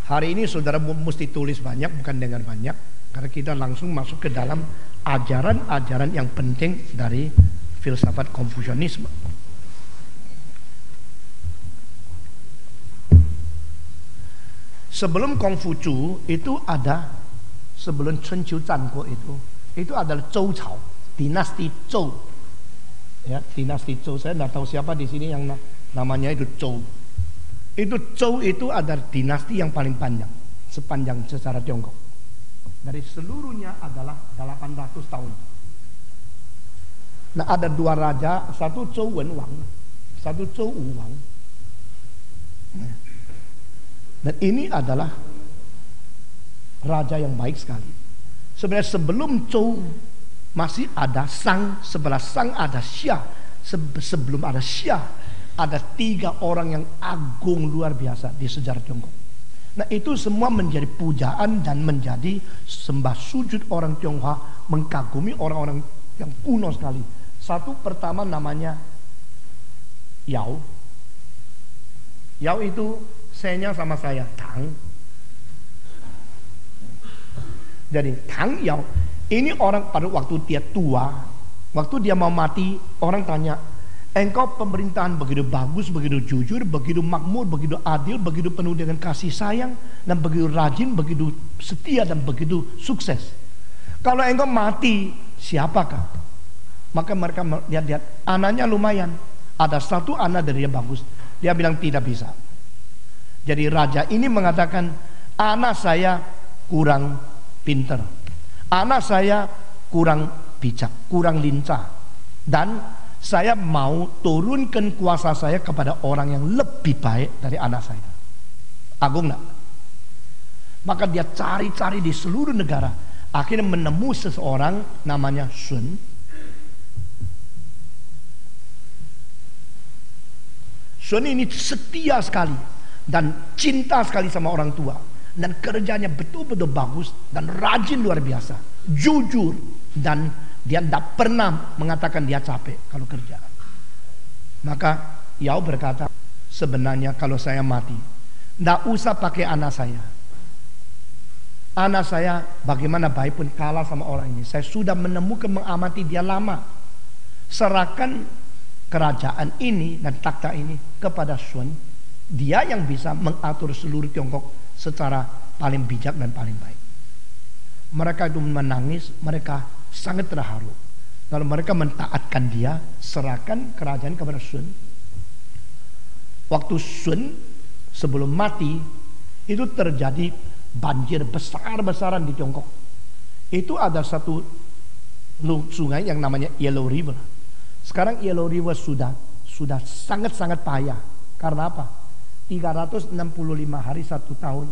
Hari ini saudara mesti tulis banyak, bukan dengar banyak, karena kita langsung masuk ke dalam ajaran-ajaran yang penting dari filsafat Konfusianisme. Sebelum Kongfucu itu ada, sebelum Chun Qiu Zhanguo itu adalah Zhou Cao, dinasti Zhou. Ya, dinasti Zhou, saya tidak tahu siapa di sini yang namanya itu Zhou. Itu Zhou itu adalah dinasti yang paling panjang sepanjang sejarah Tiongkok. Dari seluruhnya adalah 800 tahun. Nah, ada dua raja, satu Zhou Wenwang, satu Zhou Wuwang. Dan ini adalah raja yang baik sekali. Sebenarnya sebelum Zhou masih ada Shang, sebelah Shang ada Xia. Sebelum ada Xia, ada 3 orang yang agung luar biasa di sejarah Tiongkok. Nah, itu semua menjadi pujaan dan menjadi sembah sujud orang Tionghoa, mengagumi orang-orang yang kuno sekali. Satu pertama namanya Yao. Yao itu saya sama saya Tang. Jadi Tang Yao ini orang pada waktu dia tua, waktu dia mau mati, orang tanya, engkau pemerintahan begitu bagus, begitu jujur, begitu makmur, begitu adil, begitu penuh dengan kasih sayang, dan begitu rajin, begitu setia, dan begitu sukses. Kalau engkau mati, siapakah? Maka mereka lihat-lihat, anaknya lumayan. Ada satu anak dari dia bagus. Dia bilang tidak bisa. Jadi raja ini mengatakan, anak saya kurang pinter, anak saya kurang bijak, kurang lincah, dan saya mau turunkan kuasa saya kepada orang yang lebih baik dari anak saya. Agung nak? Maka dia cari-cari di seluruh negara, akhirnya menemui seseorang namanya Sun. Sun ini setia sekali dan cinta sekali sama orang tua, dan kerjanya betul-betul bagus dan rajin luar biasa, jujur, dan dia tidak pernah mengatakan dia capek kalau kerja. Maka Yao berkata, sebenarnya kalau saya mati, tidak usah pakai anak saya. Anak saya bagaimana baik pun kalah sama orang ini. Saya sudah menemukan, mengamati dia lama. Serahkan kerajaan ini dan takhta ini kepada Sun. Dia yang bisa mengatur seluruh Tiongkok secara paling bijak dan paling baik. Mereka itu menangis, mereka sangat terharu. Lalu mereka mentaatkan dia, serahkan kerajaan kepada Sun. Waktu Sun sebelum mati, itu terjadi banjir besar-besaran di Tiongkok. Itu ada satu sungai yang namanya Yellow River. Sekarang Yellow River sudah sangat-sangat payah. Karena apa? 365 hari 1 tahun,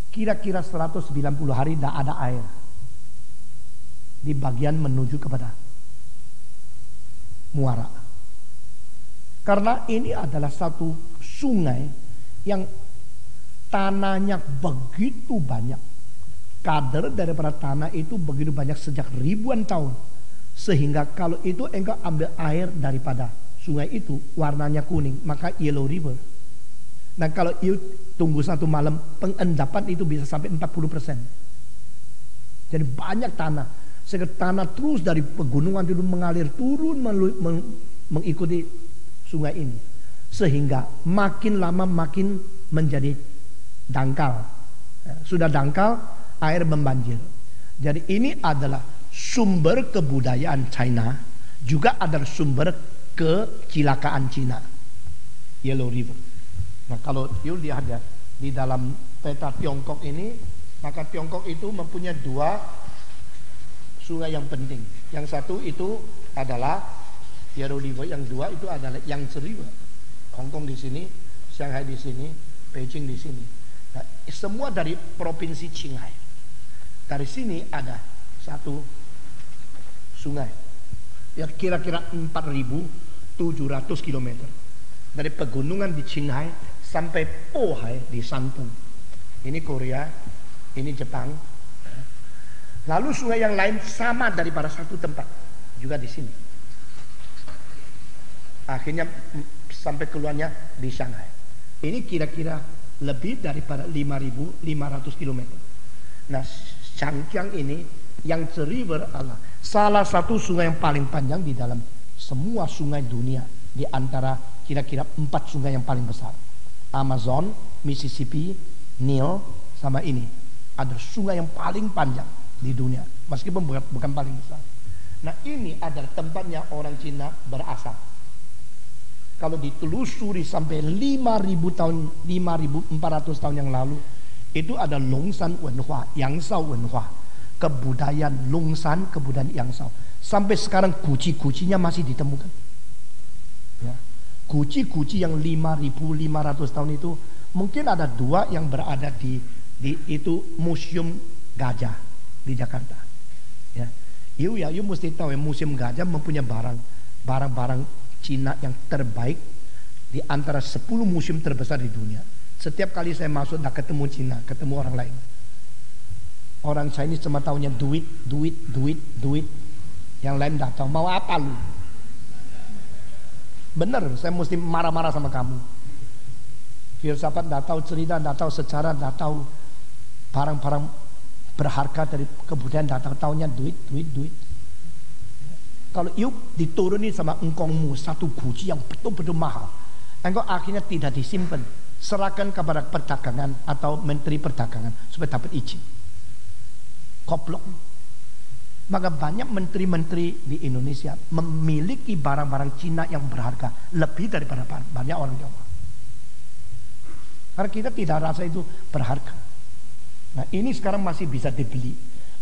kira-kira 190 hari tidak ada air di bagian menuju kepada muara. Karena ini adalah satu sungai yang tanahnya begitu banyak, kadar daripada tanah itu begitu banyak sejak ribuan tahun, sehingga kalau itu engkau ambil air daripada sungai itu warnanya kuning, maka Yellow River. Dan kalau you tunggu 1 malam, pengendapan itu bisa sampai 40%. Jadi banyak tanah. Sehingga tanah terus dari pegunungan itu mengalir turun mengikuti sungai ini. Sehingga makin lama makin menjadi dangkal. Sudah dangkal, air membanjir. Jadi ini adalah sumber kebudayaan China, juga adalah sumber kecelakaan Cina. Yellow River. Nah, kalau you lihat ya di dalam peta Tiongkok ini, maka Tiongkok itu mempunyai 2 sungai yang penting. Yang satu itu adalah Yellow River, yang 2 itu adalah Yangtze River. Hong Kong di sini, Shanghai di sini, Beijing di sini. Nah, semua dari provinsi Qinghai. Dari sini ada satu sungai yang kira-kira 4.700 km dari pegunungan di Qinghai sampai Pohai di Shantung. Ini Korea, ini Jepang. Lalu sungai yang lain sama daripada satu tempat juga di sini. Akhirnya sampai keluarnya di Shanghai. Ini kira-kira lebih daripada 5.500 kilometer. Nah, Changjiang ini Yangtze River adalah salah satu sungai yang paling panjang di dalam semua sungai dunia, di antara kira-kira 4 sungai yang paling besar. Amazon, Mississippi, Nile, sama ini. Ada sungai yang paling panjang di dunia, meskipun bukan paling besar. Nah, ini adalah tempatnya orang Cina berasal. Kalau ditelusuri sampai 5.000 tahun, 5.400 tahun yang lalu, itu ada Longshan Wenhua, Yangshao Wenhua, kebudayaan Longshan, kebudayaan Yangshao. Sampai sekarang guci-gucinya masih ditemukan. Ya. Guci-guci yang 5.500 tahun itu, mungkin ada 2 yang berada di itu Museum Gajah di Jakarta. Ya, you mesti tahu ya, Museum Gajah mempunyai barang-barang Cina yang terbaik di antara 10 museum terbesar di dunia. Setiap kali saya masuk dan ketemu Cina, ketemu orang lain, orang Chinese cuma tahunya duit. Yang lain tidak tahu mau apa lu. Bener, saya mesti marah-marah sama kamu. Filsafat tidak tahu, cerita tidak tahu, sejarah tidak tahu, barang-barang berharga dari kebudayaan tidak tahu, tahunya duit. Kalau yuk diturunin sama engkongmu satu guci yang betul-betul mahal, engkau akhirnya tidak disimpan, serahkan kepada perdagangan atau menteri perdagangan supaya dapat izin. Goblok. Maka banyak menteri-menteri di Indonesia memiliki barang-barang Cina yang berharga lebih daripada banyak orang Jawa. Karena kita tidak rasa itu berharga. Nah, ini sekarang masih bisa dibeli.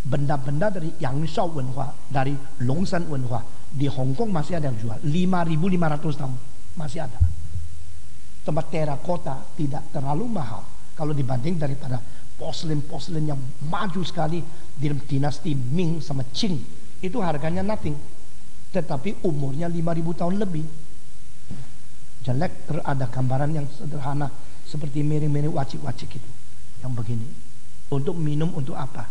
Benda-benda dari Yangshao Wenhua, dari Longshan Wenhua di Hong Kong masih ada yang jual 5.500 tahun, masih ada. Tempat terakota tidak terlalu mahal kalau dibanding daripada porselin yang maju sekali di dinasti Ming sama Qing. Itu harganya nothing, tetapi umurnya 5.000 tahun lebih. Jelek, ada gambaran yang sederhana seperti miring-miring wacik-wacik itu, yang begini. Untuk minum, untuk apa?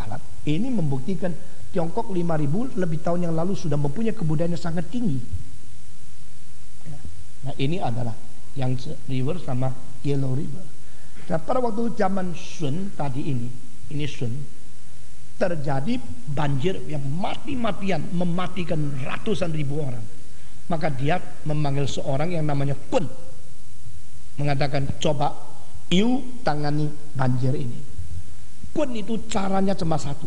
Alat. Ini membuktikan Tiongkok 5.000 lebih tahun yang lalu sudah mempunyai kebudayaan yang sangat tinggi. Nah, ini adalah Yangtze River sama Yellow River. Nah, pada waktu zaman Sun tadi ini Sun, terjadi banjir yang mati-matian, mematikan ratusan ribu orang. Maka dia memanggil seorang yang namanya Kun, mengatakan, coba you tangani banjir ini. Kun itu caranya cuma satu.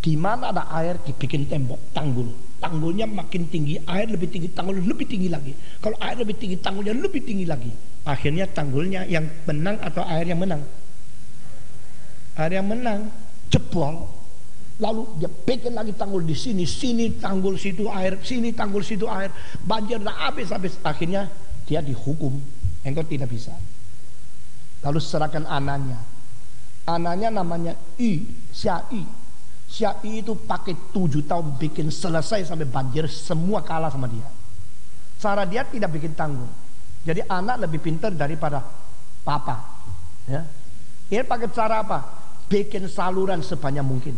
Di mana ada air dibikin tembok, tanggul. Tanggulnya makin tinggi, air lebih tinggi, tanggul lebih tinggi lagi. Kalau air lebih tinggi, tanggulnya lebih tinggi lagi. Akhirnya tanggulnya yang menang atau air yang menang? Air yang menang, jebol. Lalu dia bikin lagi tanggul di sini tanggul, situ air, sini tanggul, situ air. Banjir dah habis. Akhirnya dia dihukum. Engkau tidak bisa. Lalu serahkan anaknya. Anaknya namanya Xia Yi itu pakai 7 tahun bikin selesai sampai banjir, semua kalah sama dia. Cara dia tidak bikin tanggul. Jadi anak lebih pintar daripada papa. Ya. Dia pakai cara apa? Bikin saluran sebanyak mungkin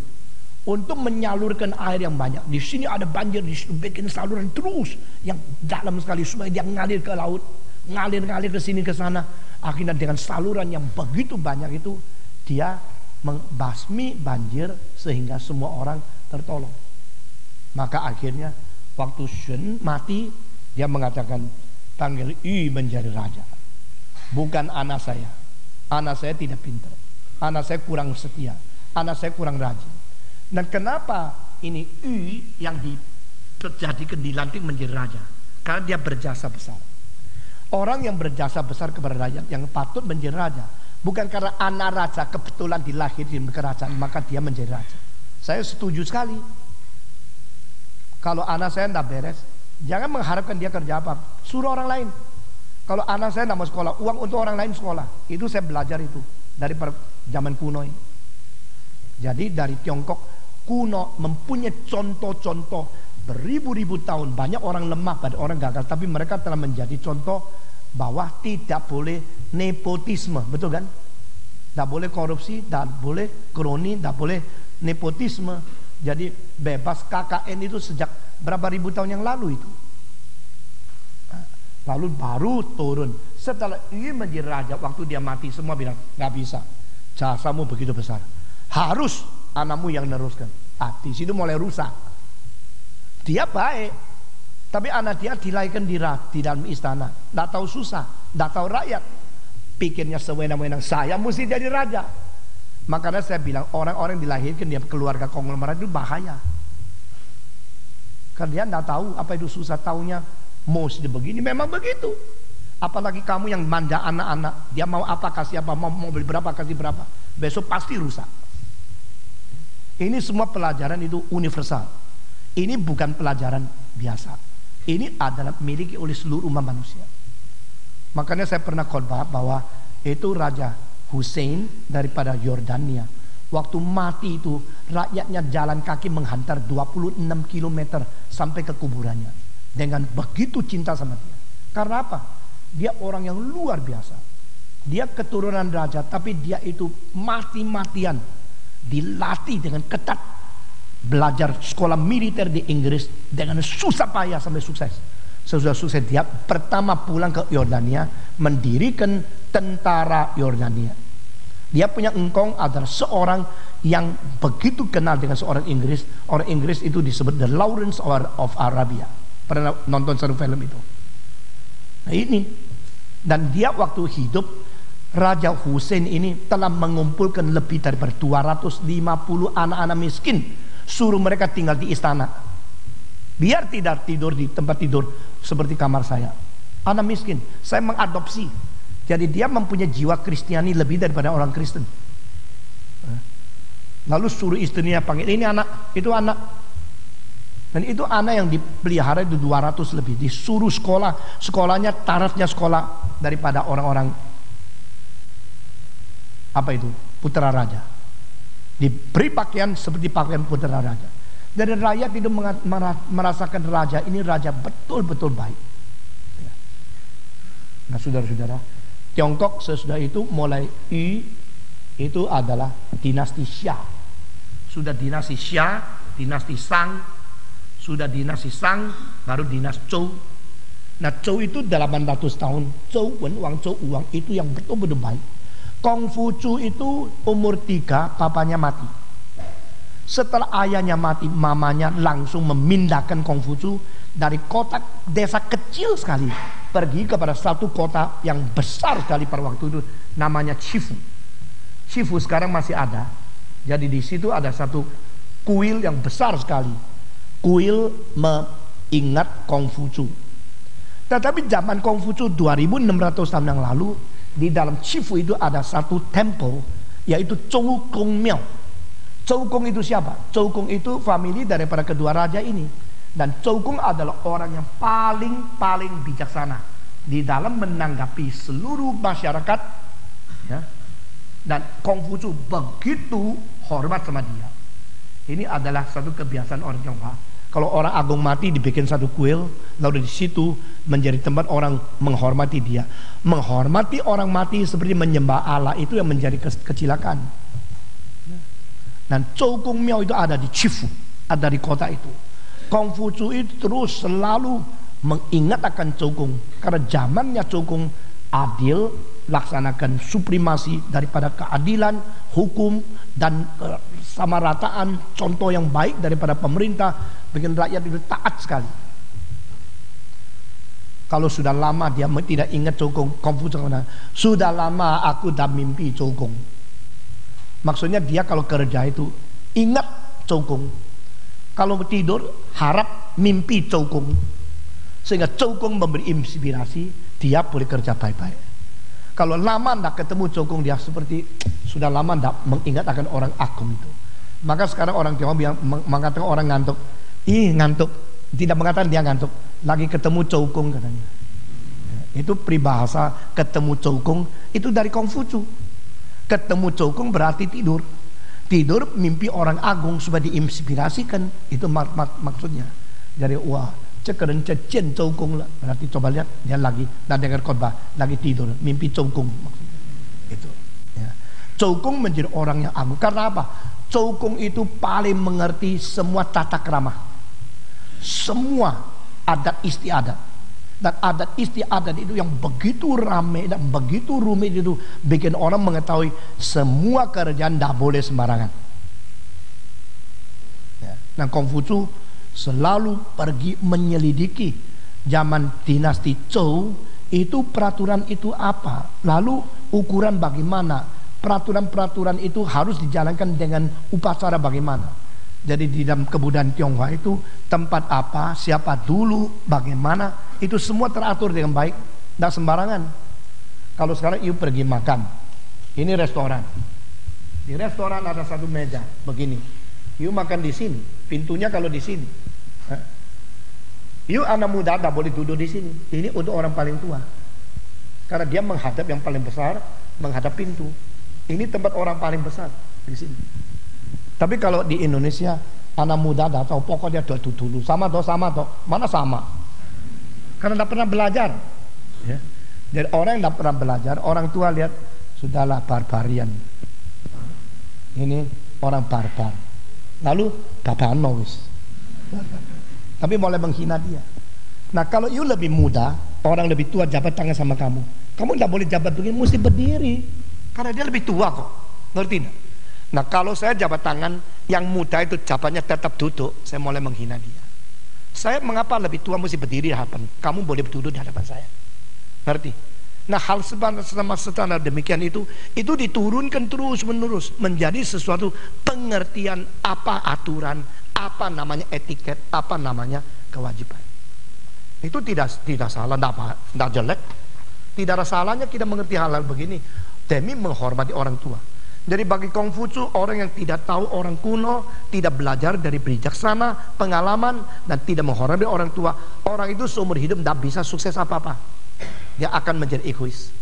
untuk menyalurkan air yang banyak. Di sini ada banjir, di situ bikin saluran terus yang dalam sekali supaya dia ngalir ke laut, ngalir ke sini ke sana. Akhirnya dengan saluran yang begitu banyak itu dia membasmi banjir sehingga semua orang tertolong. Maka akhirnya waktu Sun mati, dia mengatakan, panggil Yu menjadi raja. Bukan anak saya. Anak saya tidak pintar. Anak saya kurang setia. Anak saya kurang rajin. Dan kenapa ini Yu yang dijadikan, dilantik menjadi raja? Karena dia berjasa besar. Orang yang berjasa besar kepada rakyat yang patut menjadi raja. Bukan karena anak raja kebetulan dilahirin di kerajaan maka dia menjadi raja. Saya setuju sekali. Kalau anak saya tidak beres, jangan mengharapkan dia kerja apa. Suruh orang lain. Kalau anak saya tidak mau sekolah, uang untuk orang lain sekolah. Itu saya belajar itu dari zaman kuno ini. Jadi dari Tiongkok kuno mempunyai contoh-contoh beribu-ribu tahun. Banyak orang lemah, banyak orang gagal, tapi mereka telah menjadi contoh bahwa tidak boleh nepotisme, betul kan? Tidak boleh korupsi, tidak boleh kroni, tidak boleh nepotisme. Jadi bebas KKN itu sejak berapa ribu tahun yang lalu itu. Lalu baru turun Setelah Yu menjadi raja, waktu dia mati semua bilang, nggak bisa, jasamu begitu besar, harus anakmu yang meneruskan. Di situ mulai rusak. Dia baik, tapi anak dia dilahirkan di dalam istana, nggak tahu susah, nggak tahu rakyat, pikirnya sewenang-wenang saya mesti jadi raja. Makanya saya bilang orang-orang dilahirkan di keluarga konglomerat itu bahaya. Karena dia nggak tahu apa itu susah, taunya mesti begini, memang begitu. Apalagi kamu yang manja anak-anak, dia mau apa kasih apa, mau beli berapa kasih berapa, besok pasti rusak. Ini semua pelajaran itu universal. Ini bukan pelajaran biasa. Ini adalah miliki oleh seluruh umat manusia. Makanya saya pernah khotbah bahwa itu Raja Hussein daripada Yordania. Waktu mati itu rakyatnya jalan kaki menghantar 26 km sampai ke kuburannya. Dengan begitu cinta sama dia. Karena apa? Dia orang yang luar biasa. Dia keturunan raja, tapi dia itu mati-matian dilatih dengan ketat, belajar sekolah militer di Inggris dengan susah payah sampai sukses. Sesudah sukses dia pertama pulang ke Yordania, mendirikan tentara Yordania. Dia punya engkong adalah seorang yang begitu kenal dengan seorang Inggris. Orang Inggris itu disebut The Lawrence of Arabia. Pernah nonton satu film itu? Nah ini, dan dia waktu hidup, Raja Hussein ini telah mengumpulkan lebih daripada 250 anak-anak miskin, suruh mereka tinggal di istana, biar tidak tidur di tempat tidur seperti kamar saya. Anak miskin, saya mengadopsi. Jadi dia mempunyai jiwa Kristiani lebih daripada orang Kristen. Lalu suruh istrinya panggil, ini anak, itu anak. Dan itu anak yang dipelihara itu 200 lebih. Disuruh sekolah, sekolahnya tarafnya sekolah daripada orang-orang apa itu, putra raja. Diberi pakaian seperti pakaian putra raja. Dan rakyat itu merasakan raja ini raja betul-betul baik. Nah saudara-saudara, Tiongkok sesudah itu mulai itu adalah dinasti Xia. Sudah dinasti Xia, dinasti Shang, sudah dinasti Shang, baru dinasti Zhou. Nah Zhou itu 800 tahun. Zhou Wen Wang, Zhou Wang itu yang betul-betul baik. Kongfucu itu umur 3 papanya mati. Setelah ayahnya mati, mamanya langsung memindahkan Kongfucu dari kota desa kecil sekali pergi kepada satu kota yang besar sekali pada waktu itu, namanya Chifu. Chifu sekarang masih ada. Jadi di situ ada satu kuil yang besar sekali. Kuil mengingat Kongfucu. Tetapi zaman Kongfucu 2600 tahun yang lalu, di dalam Chifu itu ada satu temple, yaitu Zhou Gong Miao. Zhou Gong itu siapa? Zhou Gong itu famili daripada kedua raja ini. Dan Zhou Gong adalah orang yang paling bijaksana di dalam menanggapi seluruh masyarakat, ya. Dan Kongfucu begitu hormat sama dia. Ini adalah satu kebiasaan orang Tionghoa. Kalau orang agung mati dibikin satu kuil, lalu di situ menjadi tempat orang menghormati dia. Menghormati orang mati seperti menyembah Allah itu yang menjadi kecilakan. Dan Zhou Gong Miao itu ada di Chifu, ada di kota itu. Kongfucu itu terus selalu mengingat akan Zhou Gong, karena zamannya Zhou Gong adil, laksanakan supremasi daripada keadilan, hukum dan kesamarataan, contoh yang baik daripada pemerintah, bikin rakyat itu taat sekali. Kalau sudah lama dia tidak ingat Zhou Gong, Kongfucu sudah lama aku dah mimpi Zhou Gong. Maksudnya dia kalau kerja itu ingat Zhou Gong, kalau tidur harap mimpi Zhou Gong, sehingga Zhou Gong memberi inspirasi dia boleh kerja baik-baik. Kalau lama tidak ketemu Zhou Gong, dia seperti sudah lama tidak mengingat akan orang agung itu. Maka sekarang orang Tionghoa mengatakan orang ngantuk, ngantuk, tidak mengatakan dia ngantuk, lagi ketemu Zhou Gong katanya. Itu peribahasa ketemu Zhou Gong itu dari Kongfucu. Ketemu Zhou Gong berarti tidur. Tidur mimpi orang agung supaya diinspirasikan, itu maksudnya. Jadi wah, cekeren cecen Zhou Gong lah. Berarti coba lihat dia lagi dan dengar khotbah lagi tidur, mimpi Zhou Gong maksudnya. Itu. Ya. Zhou Gong menjadi orang yang agung. Karena apa? Zhou Gong itu paling mengerti semua tata krama, semua adat istiadat. Dan adat istiadat itu yang begitu ramai dan begitu rumit itu bikin orang mengetahui semua kerjaan tidak boleh sembarangan. Ya. Nah, Konghucu selalu pergi menyelidiki zaman dinasti Zhou itu peraturan itu apa, lalu ukuran bagaimana, peraturan-peraturan itu harus dijalankan dengan upacara bagaimana. Jadi di dalam kebudayaan Tionghoa itu tempat apa, siapa dulu, bagaimana, itu semua teratur dengan baik, tidak sembarangan. Kalau sekarang you pergi makan, ini restoran, di restoran ada satu meja begini, you makan di sini, pintunya kalau di sini, you anak muda tidak boleh duduk di sini, ini untuk orang paling tua, karena dia menghadap yang paling besar, menghadap pintu. Ini tempat orang paling besar di sini. Tapi kalau di Indonesia anak muda dah tahu pokoknya duduk dulu, sama toh, mana sama? Karena tidak pernah belajar. Ya. Jadi orang yang tidak pernah belajar, orang tua lihat sudahlah barbarian. Ini orang barbar. Lalu bapak wis. Tapi mulai menghina dia. Nah, kalau you lebih muda, orang lebih tua jabat tangan sama kamu tidak boleh jabat begini, mesti berdiri. Karena dia lebih tua kok. Ngerti tidak? Nah, kalau saya jabat tangan, yang muda itu jabatnya tetap duduk, saya mulai menghina dia. Saya mengapa lebih tua mesti berdiri di hadapan? Kamu boleh berduduk di hadapan saya. Ngerti? Nah, hal sama standar demikian itu diturunkan terus menerus menjadi sesuatu pengertian apa aturan, apa namanya etiket, apa namanya kewajiban. Itu tidak salah, tidak jelek. Tidak ada salahnya kita mengerti hal-hal begini demi menghormati orang tua. Jadi bagi Konghucu, orang yang tidak tahu orang kuno, tidak belajar dari bijaksana, pengalaman, dan tidak menghormati orang tua, orang itu seumur hidup tidak bisa sukses apa-apa. Dia akan menjadi egois.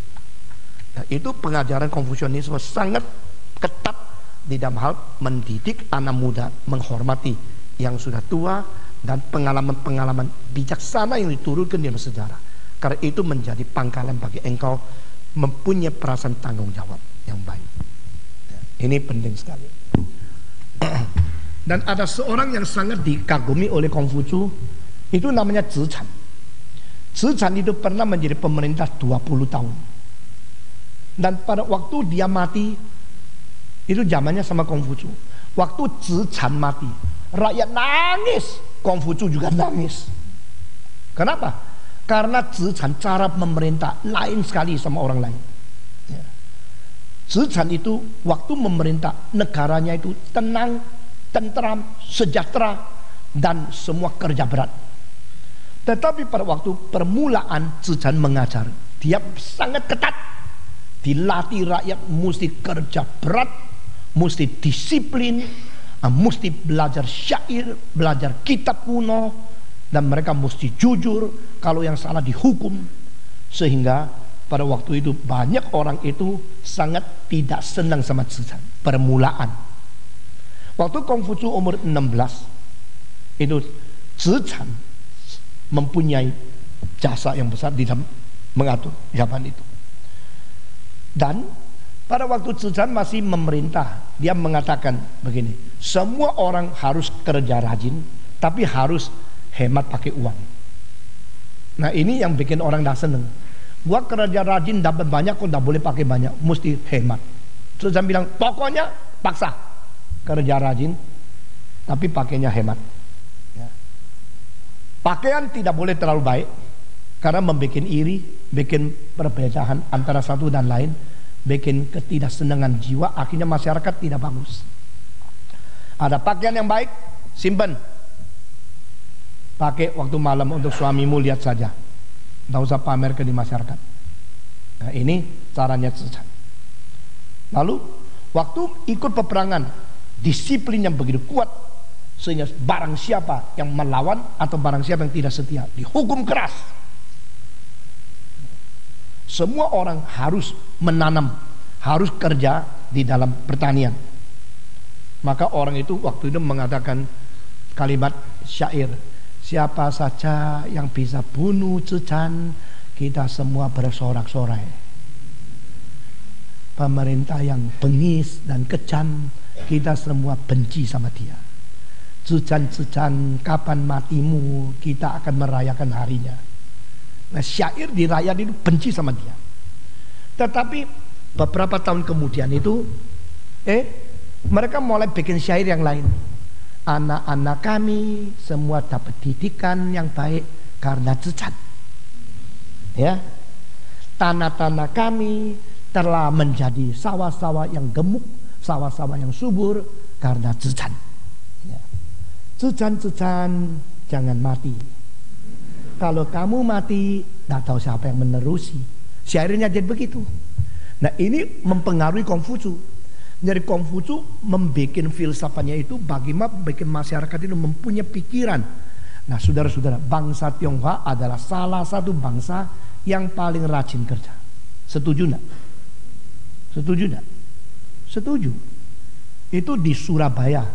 Nah, itu pengajaran Konfusianisme sangat ketat di dalam hal mendidik anak muda, menghormati yang sudah tua, dan pengalaman-pengalaman bijaksana yang diturunkan dalam sejarah. Karena itu menjadi pangkalan bagi engkau mempunyai perasaan tanggung jawab yang baik. Ini penting sekali. Dan ada seorang yang sangat dikagumi oleh Konghucu, itu namanya Zichan. Zichan itu pernah menjadi pemerintah 20 tahun. Dan pada waktu dia mati, itu zamannya sama Konghucu. Waktu Zichan mati, rakyat nangis, Konghucu juga nangis. Kenapa? Karena Zichan cara memerintah lain sekali sama orang lain. Zichan itu waktu memerintah negaranya itu tenang, tentram, sejahtera, dan semua kerja berat. Tetapi pada waktu permulaan Zichan mengajar, dia sangat ketat. Dilatih rakyat mesti kerja berat, mesti disiplin, mesti belajar syair, belajar kitab kuno, dan mereka mesti jujur, kalau yang salah dihukum. Sehingga pada waktu itu banyak orang itu sangat tidak senang sama Zichan. Permulaan. Waktu Konghucu umur 16, itu Zichan mempunyai jasa yang besar di dalam mengatur zaman itu. Dan pada waktu Zichan masih memerintah, dia mengatakan begini, semua orang harus kerja rajin, tapi harus hemat pakai uang. Nah, ini yang bikin orang dah seneng. Gua kerja rajin dapat banyak, kok tidak boleh pakai banyak, mesti hemat. Terus saya bilang, pokoknya paksa kerja rajin, tapi pakainya hemat. Ya. Pakaian tidak boleh terlalu baik, karena membuat iri, bikin perbedaan antara satu dan lain, bikin ketidaksenangan jiwa, akhirnya masyarakat tidak bagus. Ada pakaian yang baik, simpan, pakai waktu malam untuk suamimu lihat saja. Tidak usah pamer ke di masyarakat. Nah, ini caranya Zichan. Lalu waktu ikut peperangan, disiplin yang begitu kuat, sehingga barang siapa yang melawan atau barang siapa yang tidak setia dihukum keras. Semua orang harus menanam, harus kerja di dalam pertanian. Maka orang itu waktu itu mengatakan kalimat syair, siapa saja yang bisa bunuh Zichan, kita semua bersorak-sorai. Pemerintah yang bengis dan kejam, kita semua benci sama dia. Zichan, kapan matimu, kita akan merayakan harinya. Nah, syair di rakyat itu benci sama dia. Tetapi beberapa tahun kemudian itu mereka mulai bikin syair yang lain. Anak-anak kami semua dapat didikan yang baik karena Tze-chan. Ya. Tanah-tanah kami telah menjadi sawah-sawah yang gemuk, sawah-sawah yang subur karena Tze-chan. Ya. Tze-chan, jangan mati. Kalau kamu mati, tidak tahu siapa yang menerusi. Syairnya jadi begitu. Nah, ini mempengaruhi Konghucu. Jadi Konghucu membuat filsafatnya itu bagaimana bikin masyarakat itu mempunyai pikiran. Nah, saudara-saudara, bangsa Tionghoa adalah salah satu bangsa yang paling rajin kerja. Setuju enggak? Setuju enggak? Setuju. Itu di Surabaya,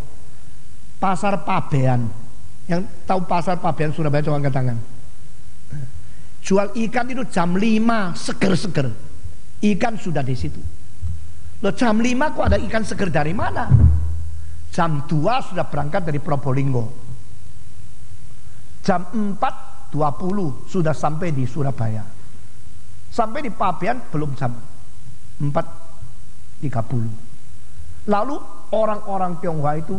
Pasar Pabean. Yang tahu Pasar Pabean Surabaya coba angkat tangan. Jual ikan itu jam 5 seger-seger. Ikan sudah di situ. Loh, jam 5 kok ada ikan seger dari mana? Jam 2 sudah berangkat dari Probolinggo. Jam 4.20 sudah sampai di Surabaya. Sampai di Pabean belum jam 4.30. Lalu orang-orang Tionghoa itu,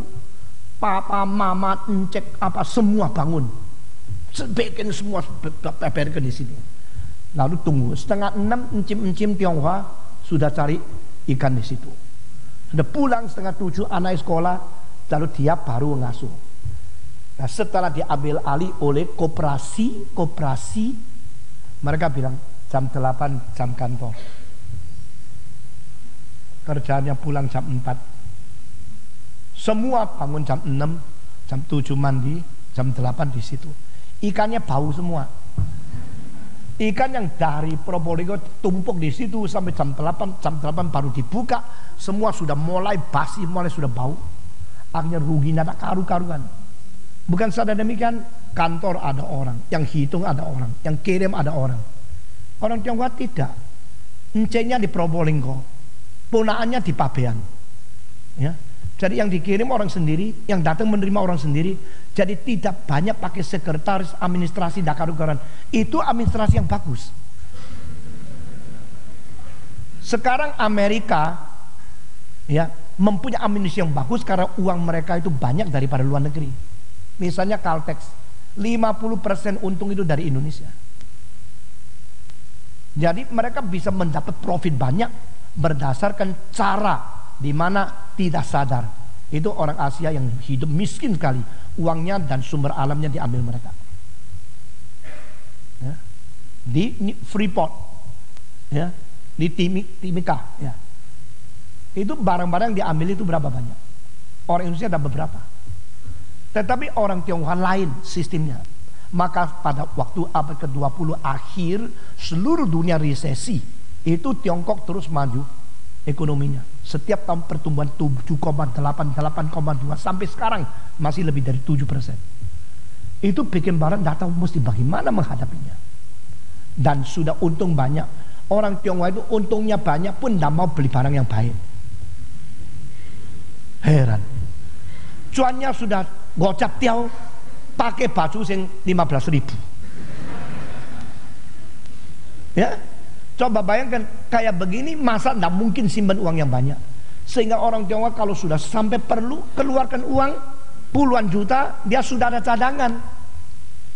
papa, mama, encek, apa semua bangun. Bikin semua beberkan di sini. Lalu tunggu setengah 6 encim-encim Tionghoa sudah cari ikan di situ. Sudah pulang setengah 7 anak sekolah, lalu dia baru ngasuh. Nah, setelah diambil alih oleh koperasi, mereka bilang jam 8 jam kantor. Kerjanya pulang jam 4. Semua bangun jam 6, jam 7 mandi, jam 8 di situ. Ikannya bau semua. Ikan yang dari Probolinggo tumpuk di situ sampai jam 8 baru dibuka, semua sudah mulai basi, mulai sudah bau. Akhirnya rugi nada karu-karuan. Bukan saja demikian, kantor ada orang, yang hitung ada orang, yang kirim ada orang. Orang Tionghoa tidak. Encenya di Probolinggo, ponaannya di Pabean. Ya. Jadi yang dikirim orang sendiri, yang datang menerima orang sendiri. Jadi tidak banyak pakai sekretaris, administrasi, dakarugaran. Itu administrasi yang bagus. Sekarang Amerika ya mempunyai administrasi yang bagus karena uang mereka itu banyak daripada luar negeri. Misalnya Caltex, 50% untung itu dari Indonesia. Jadi mereka bisa mendapat profit banyak berdasarkan cara di mana tidak sadar. Itu orang Asia yang hidup miskin sekali, uangnya dan sumber alamnya diambil mereka. Ya. Di Freeport, ya, di Timika, ya. Itu barang-barang diambil itu berapa banyak? Orang Indonesia ada beberapa. Tetapi orang Tionghoa lain sistemnya. Maka pada waktu abad ke-20 akhir seluruh dunia resesi, itu Tiongkok terus maju ekonominya. Setiap tahun pertumbuhan 7,8, 8,2 sampai sekarang masih lebih dari 7%. Itu bikin Barat tidak tahu mesti bagaimana menghadapinya. Dan sudah untung banyak. Orang Tionghoa itu untungnya banyak pun tidak mau beli barang yang baik. Heran. Cuannya sudah gocap tiao, pakai baju yang 15.000. Ya, coba bayangkan kayak begini, masa tidak mungkin simpan uang yang banyak. Sehingga orang Tionghoa kalau sudah sampai perlu keluarkan uang puluhan juta, dia sudah ada cadangan.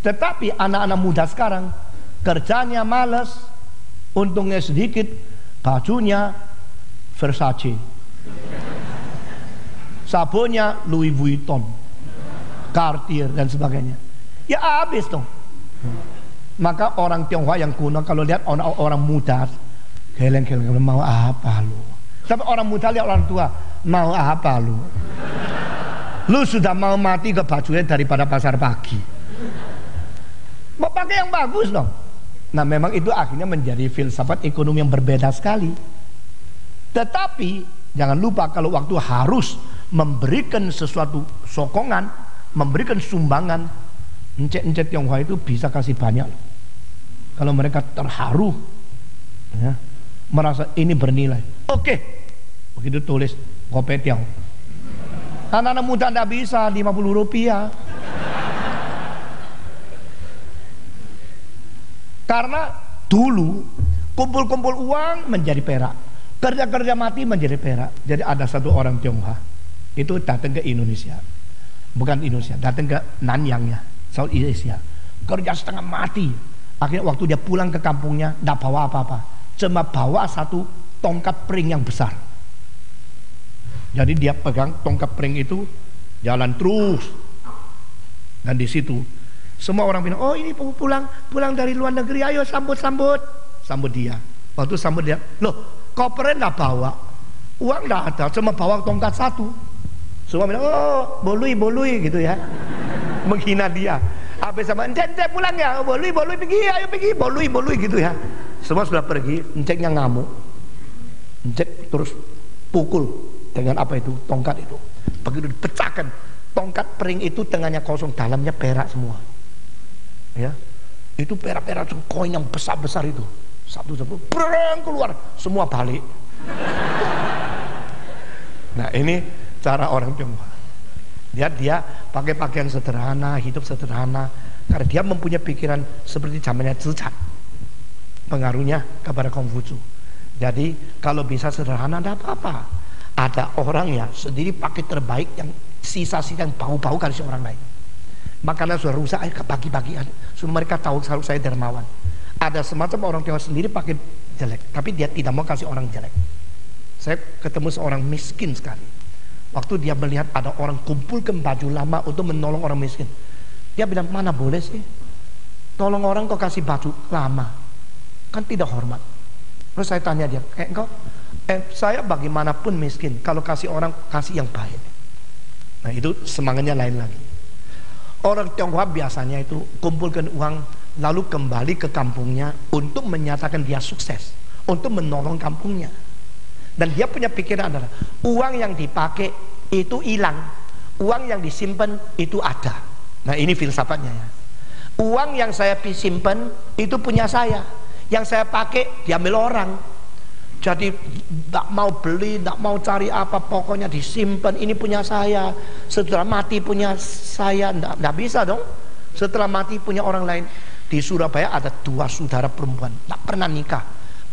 Tetapi anak-anak muda sekarang kerjanya malas, untungnya sedikit, bajunya Versace, sabunnya Louis Vuitton, Cartier dan sebagainya. Ya habis dong. Maka orang Tionghoa yang kuno kalau lihat orang muda, geleng-geleng, mau apa lu? Tapi orang muda lihat orang tua, mau apa lu? Lu sudah mau mati ke bajunya daripada pasar pagi. Mau pakai yang bagus dong. Nah memang itu akhirnya menjadi filsafat ekonomi yang berbeda sekali. Tetapi jangan lupa kalau waktu harus memberikan sesuatu sokongan, memberikan sumbangan, encet-encet Tionghoa itu bisa kasih banyak. Kalau mereka terharu, ya, merasa ini bernilai, oke, begitu tulis Kopet Tiong. Anak-anak muda tidak bisa 50 rupiah. Karena dulu kumpul-kumpul uang menjadi perak, kerja-kerja mati menjadi perak. Jadi ada satu orang Tionghoa itu datang ke Indonesia, bukan Indonesia, datang ke Nanyangnya, Southeast Asia, kerja setengah mati. Akhirnya waktu dia pulang ke kampungnya, tidak bawa apa-apa, cuma bawa satu tongkat pring yang besar. Jadi dia pegang tongkat pring itu, jalan terus, dan di situ semua orang bilang, oh ini pulang dari luar negeri, ayo sambut dia. Waktu sambut dia, loh kopernya nggak bawa, uang nggak ada, cuma bawa tongkat satu. Semua bilang, oh bolui gitu ya, menghina dia. Habis sama encek pulang ya, bolui pergi, ayo pergi, bolui gitu ya. Semua sudah pergi, enceknya ngamuk, encek terus pukul dengan apa itu, tongkat itu. Begitu dipecahkan, tongkat pring itu tengahnya kosong, dalamnya perak semua. Ya, itu perak-perak koin yang besar-besar itu, satu berang keluar, semua balik. Nah ini cara orang Tionghoa. Dia pakai pakaian sederhana, hidup sederhana, karena dia mempunyai pikiran seperti zamannya Zichang, pengaruhnya kepada Konghucu. Jadi kalau bisa sederhana tidak apa-apa. Ada orang ya sendiri pakai terbaik, yang sisa-sisa yang bau-bau kasih orang lain. Makanan sudah rusak, ayo bagi-bagian. Sudah mereka tahu kalau saya dermawan. Ada semacam orang Tionghoa sendiri pakai jelek, tapi dia tidak mau kasih orang jelek. Saya ketemu seorang miskin sekali. Waktu dia melihat ada orang kumpulkan baju lama untuk menolong orang miskin, dia bilang, mana boleh sih tolong orang kok kasih baju lama, kan tidak hormat. Terus saya tanya dia, engkau saya bagaimanapun miskin, kalau kasih orang kasih yang baik. Nah itu semangatnya lain lagi. Orang Tionghoa biasanya itu kumpulkan uang lalu kembali ke kampungnya untuk menyatakan dia sukses, untuk menolong kampungnya. Dan dia punya pikiran adalah uang yang dipakai itu hilang, uang yang disimpan itu ada. Nah ini filsafatnya ya. Uang yang saya simpan itu punya saya, yang saya pakai diambil orang. Jadi tidak mau beli, tidak mau cari apa, pokoknya disimpan, ini punya saya. Setelah mati punya saya, tidak bisa dong. Setelah mati punya orang lain. Di Surabaya ada 2 saudara perempuan, tidak pernah nikah.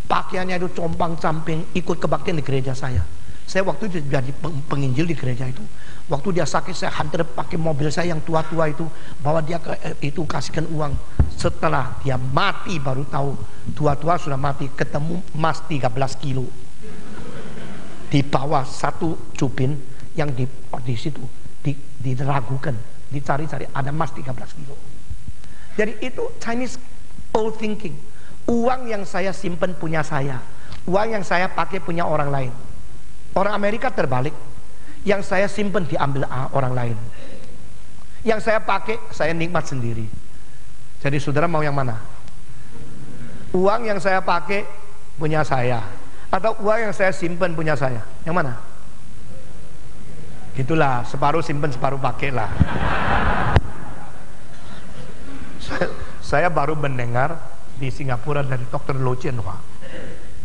Pakaiannya itu compang-camping, ikut kebaktian di gereja saya. Saya waktu itu jadi penginjil di gereja itu. Waktu dia sakit saya hantar pakai mobil saya yang tua-tua itu, bawa dia ke itu, kasihkan uang. Setelah dia mati baru tahu, tua-tua sudah mati, ketemu emas 13 kilo. Di bawah satu cubin yang di situ diragukan, dicari-cari ada emas 13 kilo. Jadi itu Chinese old thinking. Uang yang saya simpan punya saya, uang yang saya pakai punya orang lain. Orang Amerika terbalik, yang saya simpan diambil orang lain, yang saya pakai saya nikmat sendiri. Jadi saudara mau yang mana? Uang yang saya pakai punya saya, atau uang yang saya simpan punya saya? Yang mana? Itulah, separuh simpan separuh pakai lah. Saya baru mendengar di Singapura dari Dr. Lo Chien Hua.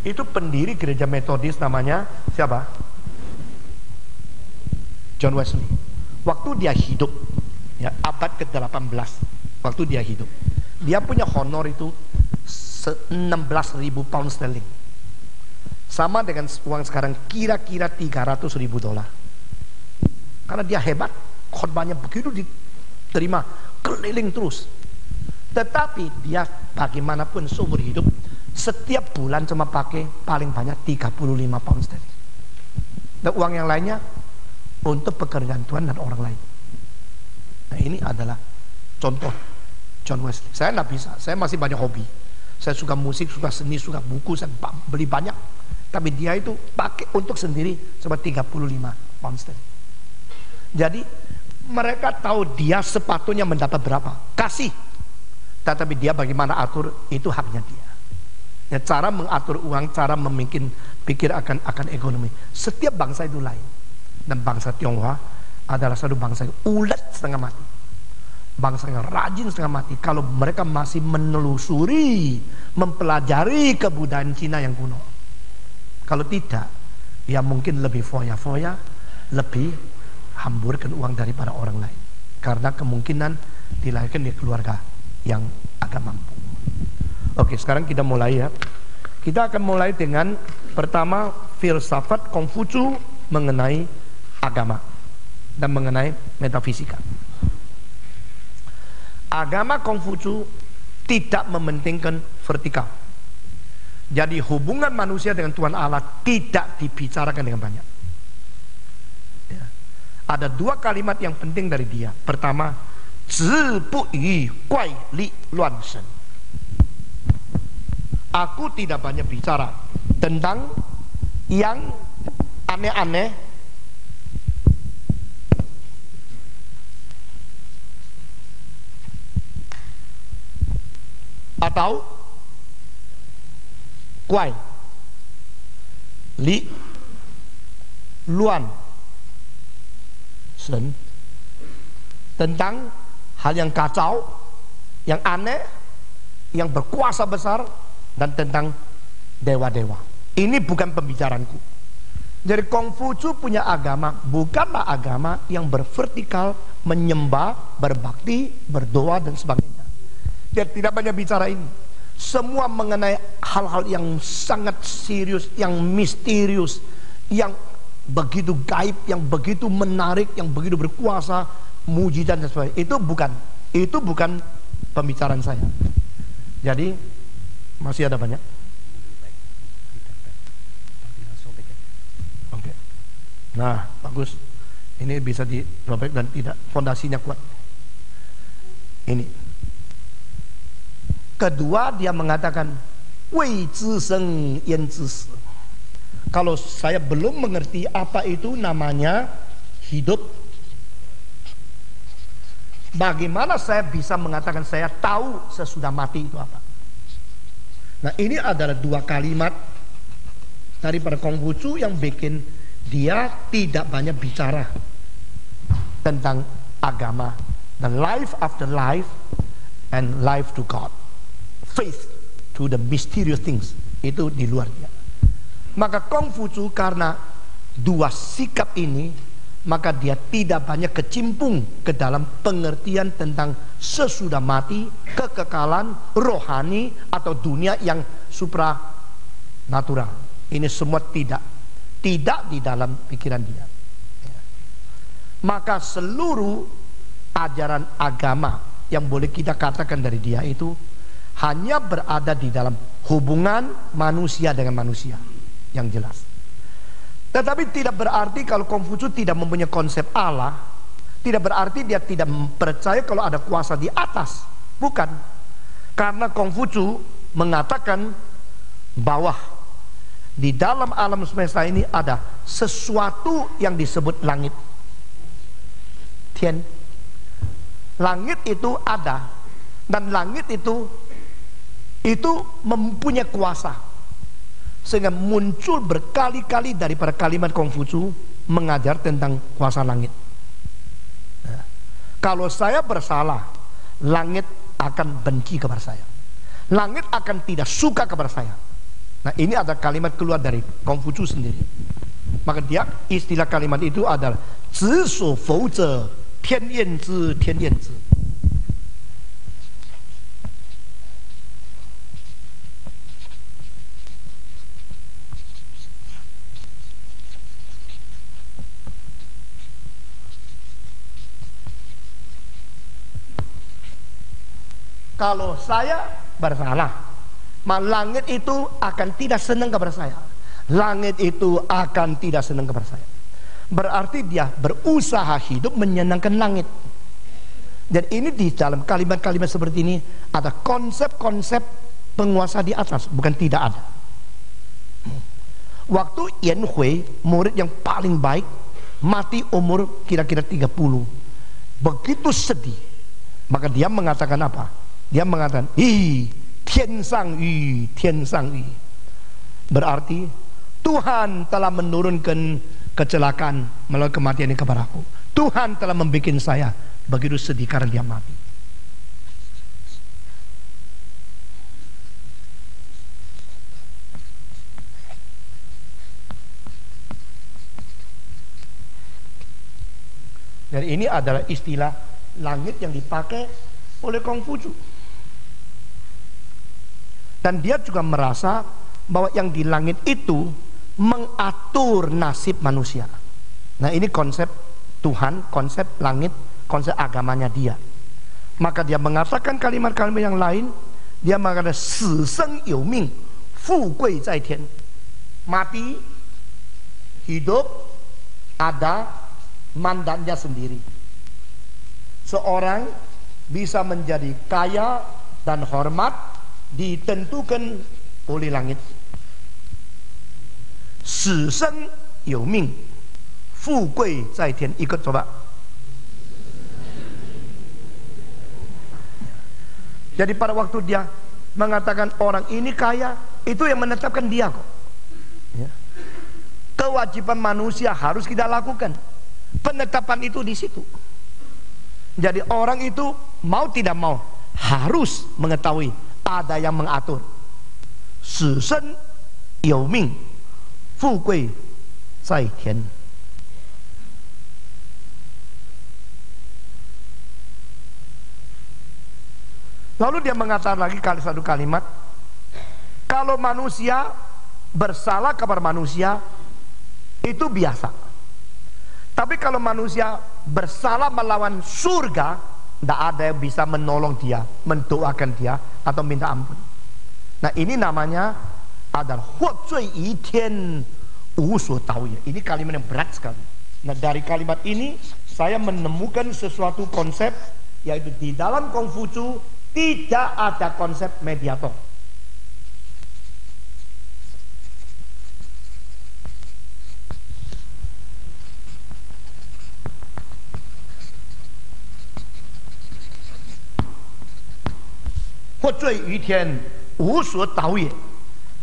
Itu pendiri gereja Metodis, namanya siapa? John Wesley. Waktu dia hidup ya, abad ke-18, waktu dia hidup, dia punya honor itu 16.000 pound sterling, sama dengan uang sekarang kira-kira 300.000 dolar. Karena dia hebat, khotbahnya begitu diterima, keliling terus. Tetapi dia bagaimanapun seumur hidup setiap bulan cuma pakai paling banyak 35 pound sterling. Dan uang yang lainnya untuk pekerjaan Tuhan dan orang lain. Nah ini adalah contoh John Wesley. Saya tidak bisa, saya masih banyak hobi. Saya suka musik, suka seni, suka buku, saya beli banyak. Tapi dia itu pakai untuk sendiri cuma 35 pound sterling. Jadi mereka tahu dia sepatutnya mendapat berapa, kasih. Tetapi dia bagaimana atur, itu haknya dia. Ya, cara mengatur uang, cara pikir akan ekonomi. Setiap bangsa itu lain. Dan bangsa Tionghoa adalah satu bangsa yang ulet setengah mati, bangsa yang rajin setengah mati. Kalau mereka masih menelusuri, mempelajari kebudayaan Cina yang kuno. Kalau tidak, ya mungkin lebih foya-foya, lebih hamburkan uang daripada orang lain. Karena kemungkinan dilahirkan di keluarga yang agak mampu. Oke, sekarang kita mulai ya. Kita akan mulai dengan pertama filsafat Konghucu mengenai agama dan mengenai metafisika. Agama Konghucu tidak mementingkan vertikal. Jadi hubungan manusia dengan Tuhan Allah tidak dibicarakan dengan banyak. Ya. Ada dua kalimat yang penting dari dia. Pertama, Zi bu yu guai li luan shen. Aku tidak banyak bicara tentang yang aneh-aneh atau guai li luan shen, tentang hal yang kacau, yang aneh, yang berkuasa besar, dan tentang dewa-dewa. Ini bukan pembicaraanku. Jadi Konghucu punya agama bukanlah agama yang bervertikal, menyembah, berbakti, berdoa dan sebagainya. Dia tidak banyak bicara ini. Semua mengenai hal-hal yang sangat serius, yang misterius, yang begitu gaib, yang begitu menarik, yang begitu berkuasa, mujizat dan sebagainya. Itu bukan pembicaraan saya. Jadi masih ada banyak. Oke. Nah, bagus. Ini bisa dirobek dan tidak, fondasinya kuat. Ini. Kedua, dia mengatakan wei zi sheng yan zi shi. Kalau saya belum mengerti apa itu namanya hidup, bagaimana saya bisa mengatakan saya tahu sesudah mati itu apa? Nah, ini adalah dua kalimat daripada Konghucu yang bikin dia tidak banyak bicara tentang agama dan life after life and life to God, faith to the mysterious things, itu di luar dia. Maka Konghucu karena dua sikap ini, maka dia tidak banyak kecimpung ke dalam pengertian tentang sesudah mati, kekekalan, rohani, atau dunia yang supranatural. Ini semua tidak di dalam pikiran dia. Maka seluruh ajaran agama yang boleh kita katakan dari dia itu hanya berada di dalam hubungan manusia dengan manusia yang jelas. Tetapi tidak berarti kalau Konghucu tidak mempunyai konsep Allah, tidak berarti dia tidak percaya kalau ada kuasa di atas. Bukan. Karena Konghucu mengatakan bahwa di dalam alam semesta ini ada sesuatu yang disebut langit. Tian. Langit itu ada, dan langit itu mempunyai kuasa. Sehingga muncul berkali-kali daripada kalimat Konghucu mengajar tentang kuasa langit. Nah, kalau saya bersalah, langit akan benci kepada saya. Langit akan tidak suka kepada saya. Nah, ini ada kalimat keluar dari Konghucu sendiri. Maka dia istilah kalimat itu adalah Zi su fou zhe tian yan zhi tian yan zhi. Kalau saya bersalah, langit itu akan tidak senang kepada saya. Langit itu akan tidak senang kepada saya. Berarti dia berusaha hidup menyenangkan langit. Dan ini di dalam kalimat-kalimat seperti ini ada konsep-konsep penguasa di atas, bukan tidak ada. Waktu Yan Hui, murid yang paling baik, mati umur kira-kira 30. Begitu sedih. Maka dia mengatakan apa? Dia mengatakan, tian sang yu, tian sang yu. Berarti Tuhan telah menurunkan kecelakaan melalui kematian ini kepada aku. Tuhan telah membuat saya begitu sedih karena dia mati. Dan ini adalah istilah langit yang dipakai oleh Konghucu. Dan dia juga merasa bahwa yang di langit itu mengatur nasib manusia. Nah, ini konsep Tuhan, konsep langit, konsep agamanya dia. Maka dia mengatakan kalimat-kalimat yang lain. Dia mengatakan 死生有命，富贵在天. Mati, hidup, ada mandatnya sendiri. Seorang bisa menjadi kaya dan hormat ditentukan oleh langit. 死生有命，富贵在天. Ikut coba. Jadi pada waktu dia mengatakan orang ini kaya, itu yang menetapkan dia kok. Ya. Kewajiban manusia harus kita lakukan. Penetapan itu di situ. Jadi orang itu mau tidak mau harus mengetahui ada yang mengatur. 死生有命，富贵在天. Lalu dia mengatakan lagi satu kalimat, kalau manusia bersalah kepada manusia itu biasa. Tapi kalau manusia bersalah melawan surga, tidak ada yang bisa menolong dia, mendoakan dia, atau minta ampun. Nah, ini namanya adalah 获罪于天无所导也. Ini kalimat yang berat sekali. Nah, dari kalimat ini saya menemukan sesuatu konsep, yaitu di dalam Konghucu tidak ada konsep mediator.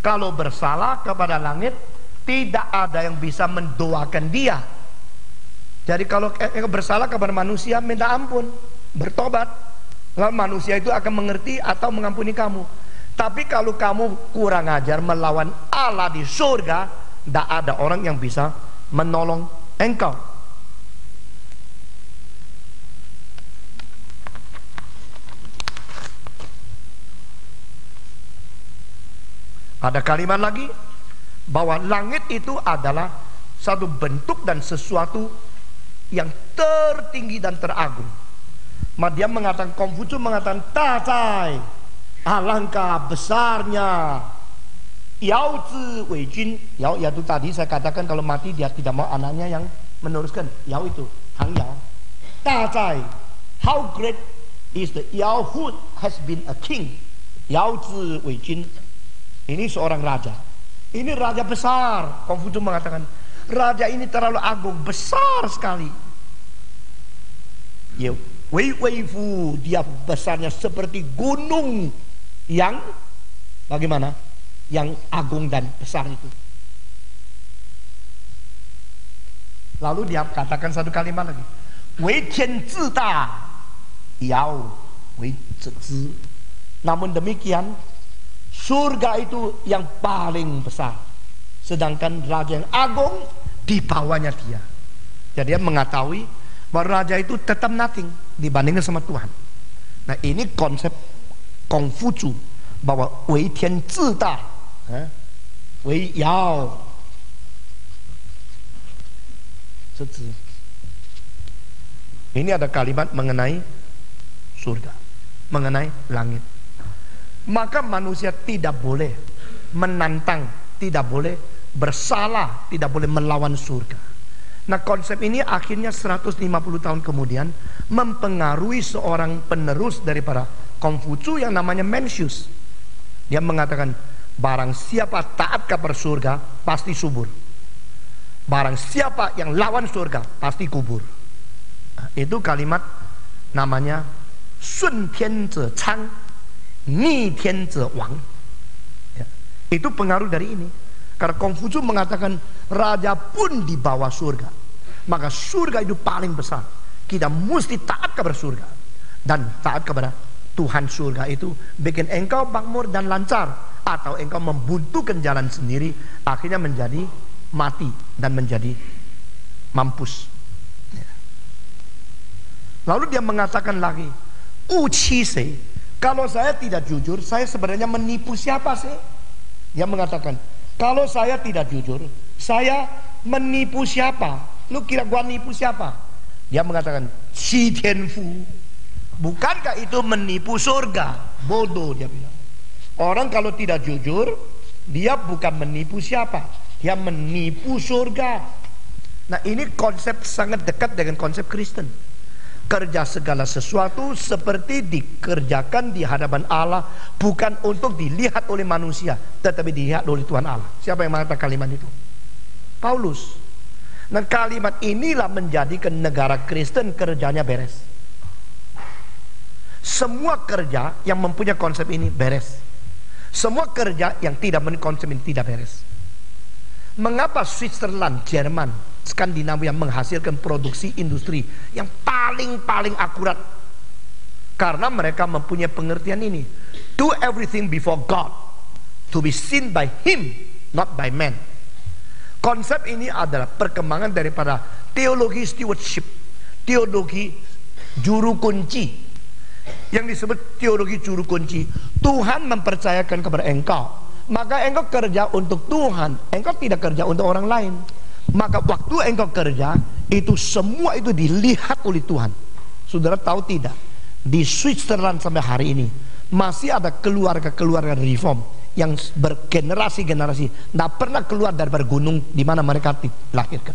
Kalau bersalah kepada langit, tidak ada yang bisa mendoakan dia. Jadi kalau bersalah kepada manusia, minta ampun, bertobat, lalu manusia itu akan mengerti atau mengampuni kamu. Tapi kalau kamu kurang ajar melawan Allah di surga, tidak ada orang yang bisa menolong engkau. Ada kalimat lagi bahwa langit itu adalah satu bentuk dan sesuatu yang tertinggi dan teragung. Maka dia mengatakan, Konghucu mengatakan, Dazai, alangkah besarnya Yao Zi Wei Jun. Yao yaitu tadi saya katakan kalau mati dia tidak mau anaknya yang meneruskan. Yao itu Tang Yao. Dazai, how great is the Yao who has been a king. Yao Zi Wei Jun. Ini seorang raja. Ini raja besar. Konghucu mengatakan, raja ini terlalu agung, besar sekali. Yo, Wei Wei Fu, dia besarnya seperti gunung yang bagaimana? Yang agung dan besar itu. Lalu dia katakan satu kalimat lagi. Wei Tian Zi Da, Yao Wei Zi Zi. Namun demikian, surga itu yang paling besar, sedangkan raja yang agung di bawahnya dia. Jadi dia mengetahui bahwa raja itu tetap nothing dibandingkan sama Tuhan. Nah, ini konsep Konghucu bahwa Wei Tian Zi Da, Wei Yao Zi Zi. Ini ada kalimat mengenai surga, mengenai langit. Maka manusia tidak boleh menantang, tidak boleh bersalah, tidak boleh melawan surga. Nah, konsep ini akhirnya 150 tahun kemudian mempengaruhi seorang penerus daripada Konghucu yang namanya Mencius. Dia mengatakan, barang siapa taat kepada surga pasti subur, barang siapa yang lawan surga pasti kubur. Nah, itu kalimat namanya Sun Tian Ze Chang, Ni Tian Ze Wang. Ya, itu pengaruh dari ini. Karena Konghucu mengatakan raja pun di bawah surga, maka surga itu paling besar. Kita mesti taat kepada surga, dan taat kepada Tuhan surga itu bikin engkau makmur dan lancar, atau engkau membuntukan jalan sendiri, akhirnya menjadi mati dan menjadi mampus. Ya. Lalu dia mengatakan lagi, 勿欺谁 Kalau saya tidak jujur, saya sebenarnya menipu siapa sih? Dia mengatakan, kalau saya tidak jujur, saya menipu siapa? Lu kira gua nipu siapa? Dia mengatakan, Qi Tianfu. Bukankah itu menipu surga? Bodoh, dia bilang. Orang kalau tidak jujur, dia bukan menipu siapa? Dia menipu surga. Nah, ini konsep sangat dekat dengan konsep Kristen. Kerja segala sesuatu seperti dikerjakan di hadapan Allah, bukan untuk dilihat oleh manusia, tetapi dilihat oleh Tuhan Allah. Siapa yang mengatakan kalimat itu? Paulus. Nah, kalimat inilah menjadikan negara Kristen kerjanya beres. Semua kerja yang mempunyai konsep ini beres. Semua kerja yang tidak mempunyai konsep ini tidak beres. Mengapa Switzerland, Jerman, Skandinavia menghasilkan produksi industri yang paling akurat? Karena mereka mempunyai pengertian ini. Do everything before God, to be seen by Him, not by man. Konsep ini adalah perkembangan daripada teologi stewardship, teologi juru kunci. Yang disebut teologi juru kunci, Tuhan mempercayakan kepada engkau, maka engkau kerja untuk Tuhan, engkau tidak kerja untuk orang lain. Maka waktu engkau kerja, itu semua itu dilihat oleh Tuhan. Saudara tahu tidak? Di Switzerland sampai hari ini masih ada keluarga-keluarga reform yang bergenerasi-generasi tidak pernah keluar dari gunung di mana mereka dilahirkan.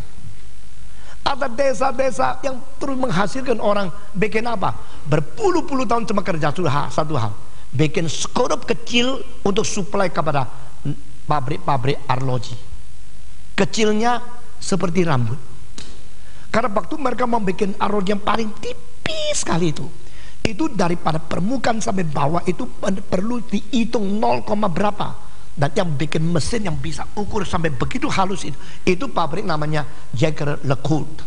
Ada desa-desa yang terus menghasilkan orang bikin apa? Berpuluh-puluh tahun cuma kerja satu hal, bikin skorup kecil untuk suplai kepada pabrik-pabrik arloji. Kecilnya seperti rambut. Karena waktu mereka membuat arloji yang paling tipis sekali itu daripada permukaan sampai bawah itu perlu dihitung 0, berapa. Dan yang bikin mesin yang bisa ukur sampai begitu halus itu pabrik namanya Jaeger LeCoultre.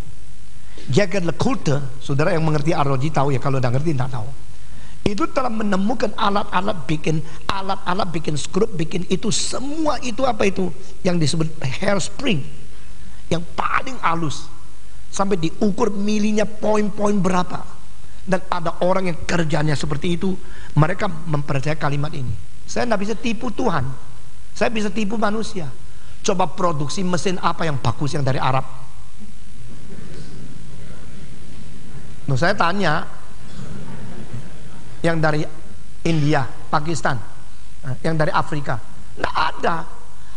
Jaeger LeCoultre, saudara yang mengerti arloji tahu ya, kalau tidak ngerti tidak tahu. Itu telah menemukan alat-alat bikin skrup, bikin itu semua itu apa itu yang disebut hairspring yang paling halus sampai diukur milinya poin-poin berapa. Dan ada orang yang kerjanya seperti itu, mereka mempercayai kalimat ini. Saya tidak bisa tipu Tuhan, saya bisa tipu manusia. Coba produksi mesin apa yang bagus yang dari Arab? Nah, saya tanya yang dari India, Pakistan, yang dari Afrika, tidak ada.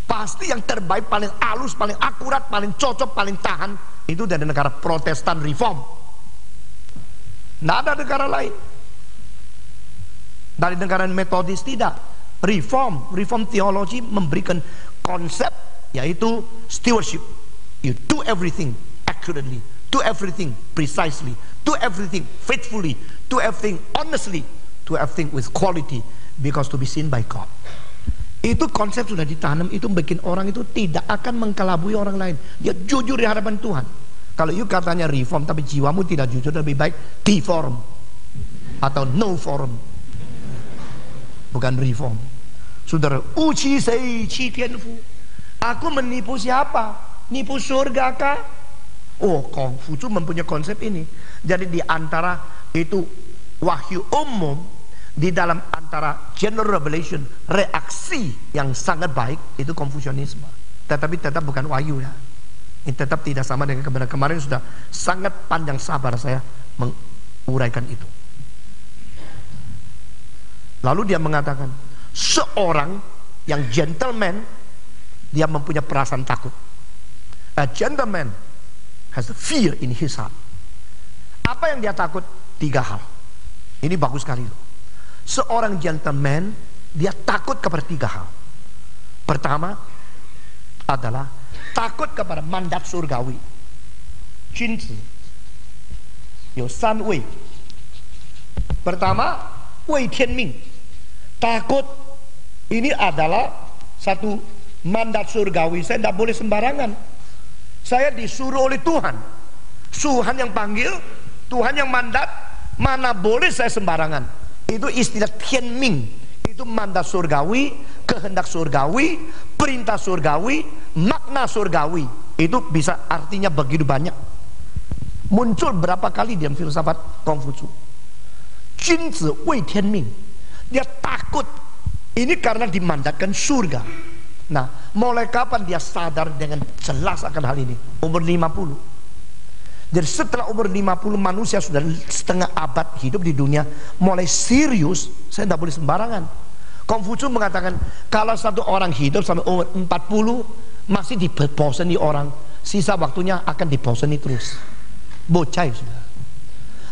Pasti yang terbaik, paling halus, paling akurat, paling cocok, paling tahan itu dari negara Protestan Reform. Tidak ada negara lain. Dari negara Metodis tidak. Reform teologi memberikan konsep yaitu stewardship. You do everything accurately, do everything precisely, do everything faithfully, do everything honestly, do everything with quality, because to be seen by God. Itu konsep sudah ditanam, itu bikin orang itu tidak akan mengkelabui orang lain. Dia jujur di hadapan Tuhan. Kalau you katanya reform tapi jiwamu tidak jujur, lebih baik deform atau no form, bukan reform. Saudara, uci sei qi tianfu. Aku menipu siapa? Nipu surga kah? Oh, Konghucu mempunyai konsep ini. Jadi di antara itu wahyu umum, di dalam antara general revelation, reaksi yang sangat baik itu Konfusianisme. Tetapi tetap bukan wahyu ya. Ini tetap tidak sama dengan kebenaran. Kemarin sudah sangat panjang sabar saya menguraikan itu. Lalu dia mengatakan, seorang yang gentleman, dia mempunyai perasaan takut. A gentleman has a fear in his heart. Apa yang dia takut? 3 hal. Ini bagus sekali. Seorang gentleman, dia takut kepada 3 hal. Pertama adalah takut kepada mandat surgawi. Junzi有3位. Pertama, Wei Tianming. Takut ini adalah satu mandat surgawi. Saya tidak boleh sembarangan. Saya disuruh oleh Tuhan. Tuhan yang panggil, Tuhan yang mandat, mana boleh saya sembarangan. Itu istilah Tianming. Itu mandat surgawi, kehendak surgawi, perintah surgawi, makna surgawi. Itu bisa artinya begitu banyak. Muncul berapa kali dalam filsafat Konghucu. Junzi Wei Tianming. Dia takut. Ini karena dimandatkan surga. Nah, mulai kapan dia sadar dengan jelas akan hal ini? Umur 50. Jadi setelah umur 50 manusia sudah setengah abad hidup di dunia, mulai serius, saya tidak boleh sembarangan. Konfusius mengatakan kalau satu orang hidup sampai umur 40 masih diboseni orang, sisa waktunya akan diboseni terus. Bocah sudah.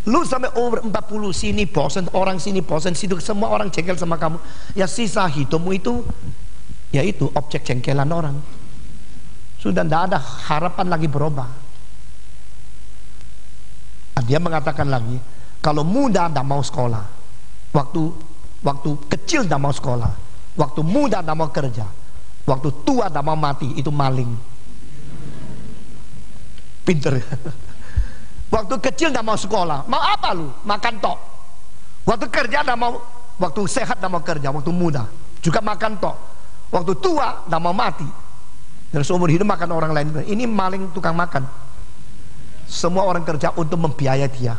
Lu sampai umur 40 sini bosan, orang sini bosan, situ semua orang jengkel sama kamu. Ya sisa hidupmu itu yaitu objek jengkelan orang. Sudah tidak ada harapan lagi berubah. Dia mengatakan lagi, kalau muda tidak mau sekolah, waktu kecil tidak mau sekolah, waktu muda tidak mau kerja, waktu tua tidak mau mati, itu maling. Pinter. Waktu kecil tidak mau sekolah, mau apa lu? Makan tok. Waktu kerja tidak mau, waktu sehat tidak mau kerja, waktu muda juga makan tok. Waktu tua tidak mau mati, dan seumur hidup makan orang lain. Ini maling tukang makan. Semua orang kerja untuk membiayai dia.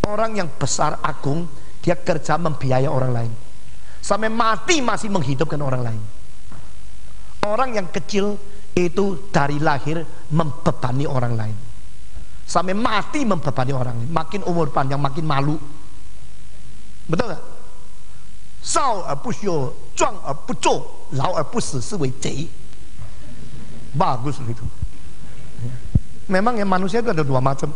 Orang yang besar agung, dia kerja membiayai orang lain. Sampai mati masih menghidupkan orang lain. Orang yang kecil itu dari lahir membebani orang lain. Sampai mati membebani orang lain. Makin umur panjang makin malu. Betul gak? 少而不休，壮而不做，老而不死，是为贼。Bagus itu. Memang ya manusia itu ada dua macam.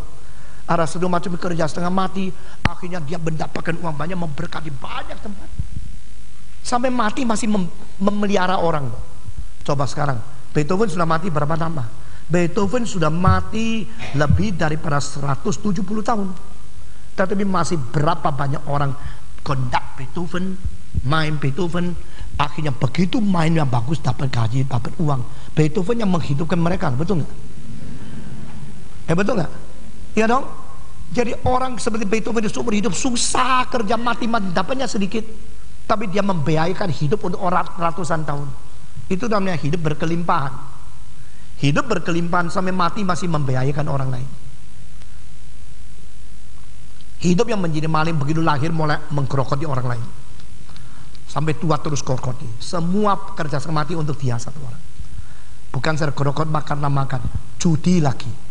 Ada satu macam kerja setengah mati, akhirnya dia mendapatkan uang banyak, memberkati banyak tempat, sampai mati masih memelihara orang. Coba sekarang, Beethoven sudah mati berapa lama? Beethoven sudah mati lebih daripada 170 tahun. Tetapi masih berapa banyak orang kondak Beethoven, main Beethoven, akhirnya begitu mainnya bagus, dapat gaji, dapat uang. Beethoven yang menghidupkan mereka, betul nggak? Betul nggak? Ya dong. Jadi orang seperti Beethoven di seumur hidup susah kerja, mati-mati, dapatnya sedikit, tapi dia membiayakan hidup untuk orang ratusan tahun. Itu namanya hidup berkelimpahan. Hidup berkelimpahan sampai mati masih membiayakan orang lain. Hidup yang menjadi maling begitu lahir mulai menggerokoti orang lain, sampai tua terus gerokoti. Semua kerja mati untuk dia satu orang. Bukan saya gerokot makan, judi lagi.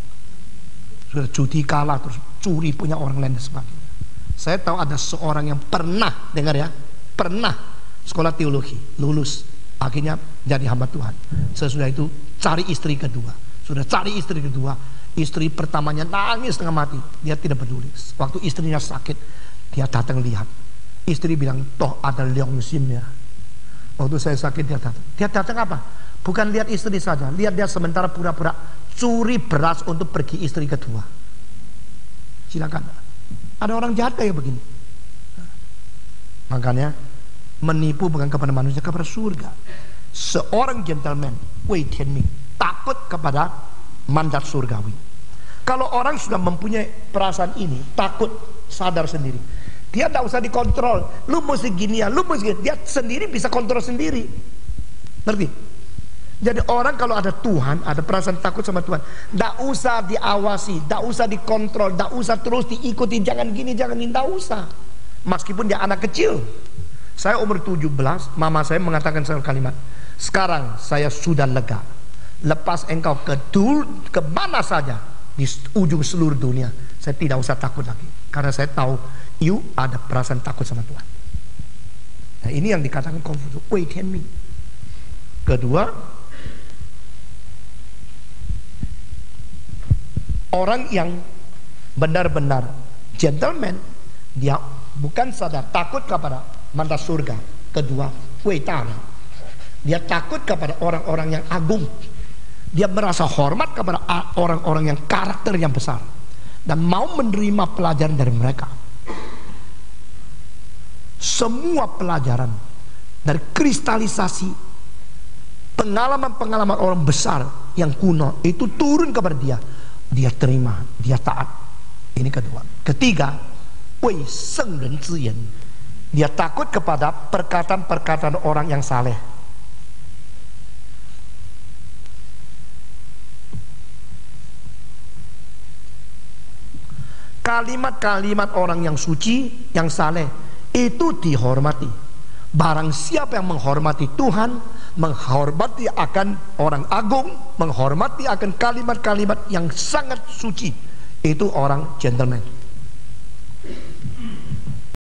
Sudah judi kalah terus curi punya orang lain dan sebagainya. Saya tahu ada seorang yang pernah, dengar ya, pernah sekolah teologi, lulus, akhirnya jadi hamba Tuhan. Sesudah itu cari istri kedua. Sudah cari istri kedua, istri pertamanya nangis setengah mati, dia tidak peduli. Waktu istrinya sakit, dia datang lihat. Istri bilang, toh ada Leong Sim ya. Waktu saya sakit dia datang. Dia datang apa? Bukan lihat istri saja, lihat dia sementara pura-pura curi beras untuk pergi istri kedua. Silakan. Ada orang jahat kayak begini. Makanya menipu bukan kepada manusia, kepada surga. Seorang gentleman, Wei Tianming, takut kepada mandat surgawi. Kalau orang sudah mempunyai perasaan ini, takut, sadar sendiri, dia tidak usah dikontrol. Lu mesti gini ya, lu mesti gini. Dia sendiri bisa kontrol sendiri. Ngerti? Jadi orang kalau ada Tuhan, ada perasaan takut sama Tuhan, tidak usah diawasi, tidak usah dikontrol, tidak usah terus diikuti, jangan gini, jangan ini, tidak usah. Meskipun dia anak kecil. Saya umur 17, mama saya mengatakan satu kalimat, sekarang saya sudah lega. Lepas engkau ke mana saja di ujung seluruh dunia, saya tidak usah takut lagi, karena saya tahu you ada perasaan takut sama Tuhan. Nah, ini yang dikatakan Konfusius, Wei Tianming. Kedua, orang yang benar-benar gentleman, dia bukan sadar takut kepada mandat surga. Kedua, Wei Tan, dia takut kepada orang-orang yang agung. Dia merasa hormat kepada orang-orang yang karakter yang besar dan mau menerima pelajaran dari mereka. Semua pelajaran dari kristalisasi pengalaman-pengalaman orang besar yang kuno itu turun kepada dia. Dia terima, dia taat. Ini kedua. Ketiga, Wei Seng Ren Zi Yan, dia takut kepada perkataan-perkataan orang yang saleh. Kalimat-kalimat orang yang suci, yang saleh, itu dihormati. Barang siapa yang menghormati Tuhan, menghormati akan orang agung, menghormati akan kalimat-kalimat yang sangat suci, itu orang gentleman.